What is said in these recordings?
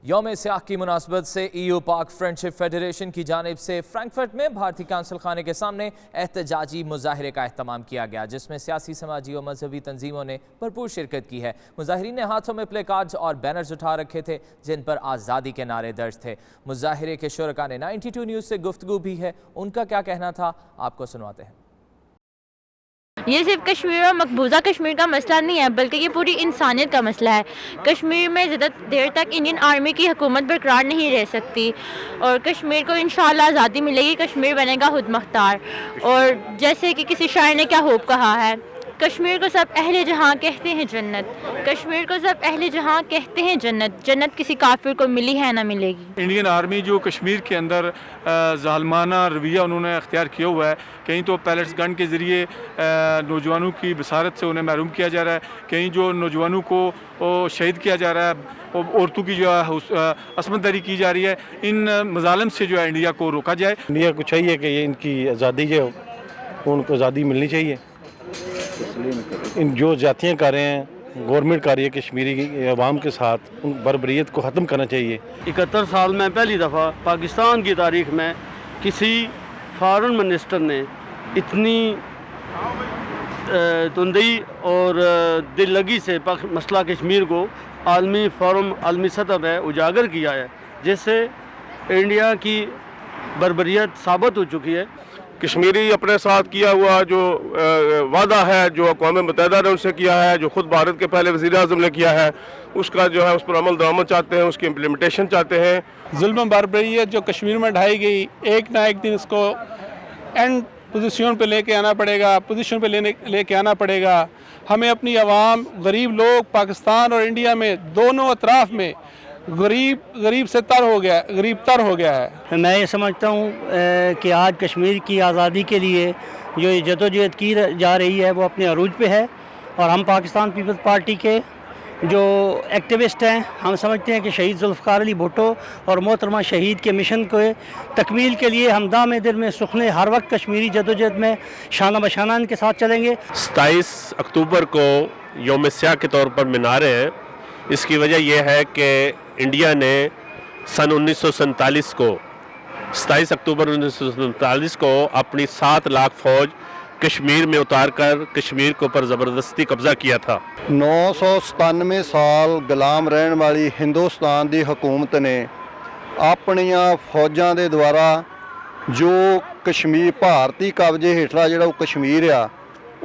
यौम सियाह की मुनासबत से EU पाक फ्रेंडशिप फेडरेशन की जानिब से फ्रैंकफर्ट में भारतीय काउंसिल खाने के सामने एहतजाजी मुजाहरे का एहतमाम किया गया, जिसमें सियासी, समाजी और मजहबी तंजीमों ने भरपूर शिरकत की है। मुजाहिरीन ने हाथों में प्ले कार्ड्स और बैनर्स उठा रखे थे जिन पर आज़ादी के नारे दर्ज थे। मुजाहिरे के शुरका ने 92 न्यूज़ से गुफ्तगू भी है, उनका क्या कहना था आपको सुनवाते हैं। ये सिर्फ कश्मीर और मकबूजा कश्मीर का मसला नहीं है, बल्कि ये पूरी इंसानियत का मसला है। कश्मीर में ज़्यादा देर तक इंडियन आर्मी की हुकूमत बरकरार नहीं रह सकती और कश्मीर को इंशाअल्लाह आज़ादी मिलेगी, कश्मीर बनेगा खुद मुख्तार। और जैसे कि किसी शायर ने क्या होप कहा है, कश्मीर को सब अहले जहाँ कहते हैं जन्नत, कश्मीर को सब अहले जहाँ कहते हैं जन्नत, जन्नत किसी काफिर को मिली है ना मिलेगी। इंडियन आर्मी जो कश्मीर के अंदर ज़ालमाना रवैया उन्होंने अख्तियार किया हुआ है, कहीं तो पैलेट्स गन के ज़रिए नौजवानों की बसारत से उन्हें महरूम किया जा रहा है, कहीं जो नौजवानों को शहीद किया जा रहा है, औरतों की जो है असमतदारी की जा रही है। इन मजालिम से जो है इंडिया को रोका जाए। इंडिया को चाहिए कि ये इनकी आज़ादी जो उनको आज़ादी मिलनी चाहिए। इन जो जातियाँ कर रहे हैं गवर्नमेंट कर रही है कश्मीरी अवाम के साथ, उन बर्बरियत को ख़त्म करना चाहिए। 71 साल में पहली दफ़ा पाकिस्तान की तारीख में किसी फॉरेन मिनिस्टर ने इतनी तुंदी और दिल लगी से मसला कश्मीर को आलमी फोरम, आलमी सतह पर उजागर किया है, जिससे इंडिया की बर्बरियत साबित हो चुकी है। कश्मीरी अपने साथ किया हुआ जो वादा है, जो अक़वाम मुत्तहिदा ने उनसे किया है, जो ख़ुद भारत के पहले वज़ीर आज़म ने किया है, उसका जो है उस पर अमल दरामद चाहते हैं, उसकी इम्प्लीमेंटेशन चाहते हैं। जुल्म बर्बरियत जो कश्मीर में ढाई गई, एक ना एक दिन इसको एंड पोजीशन पे लेके आना पड़ेगा, पोजीशन पे लेके आना पड़ेगा। हमें अपनी आवाम, गरीब लोग पाकिस्तान और इंडिया में दोनों अतराफ़ में गरीब से तर हो गया, गरीब तर हो गया है। मैं ये समझता हूँ कि आज कश्मीर की आज़ादी के लिए जो जदोजहद की जा रही है वो अपने अरूज पे है, और हम पाकिस्तान पीपल्स पार्टी के जो एक्टिविस्ट हैं, हम समझते हैं कि शहीद जुल्फ़िकार अली भुट्टो और मोहतरमा शहीद के मिशन को तकमील के लिए हम दाम दिल में सुखने हर वक्त कश्मीरी जदोजहद में शाना बशाना इनके साथ चलेंगे। 27 अक्टूबर को यौम सियाह के तौर पर मना रहे हैं। इसकी वजह यह है कि इंडिया ने सन 1947 को 27 अक्टूबर 1947 को अपनी 7 लाख फ़ौज कश्मीर में उतार कर कश्मीर के ऊपर ज़बरदस्ती कब्ज़ा किया था। 997 साल गुलाम रहने वाली हिंदुस्तान की हुकूमत ने अपनिया फौजां दे द्वारा जो कश्मीर भारती कब्जे हेठला जो कश्मीर आ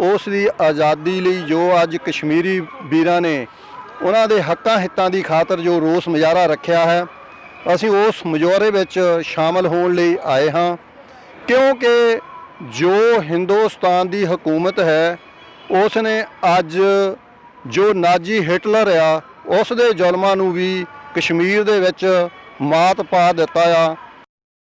उस दी आज़ादी लई जो अज कश्मीरी वीरां ने उन्हां दे हक्कां हितां दी खातर जो रोस मुजाहरा रखिया है, असीं उस मुजाहरे विच शामिल होण लई आए हाँ, क्योंकि जो हिंदुस्तान की हुकूमत है उसने अज जो नाजी हिटलर आ उस दे जुल्मां नूं भी कश्मीर दे विच मात पा दिता आ।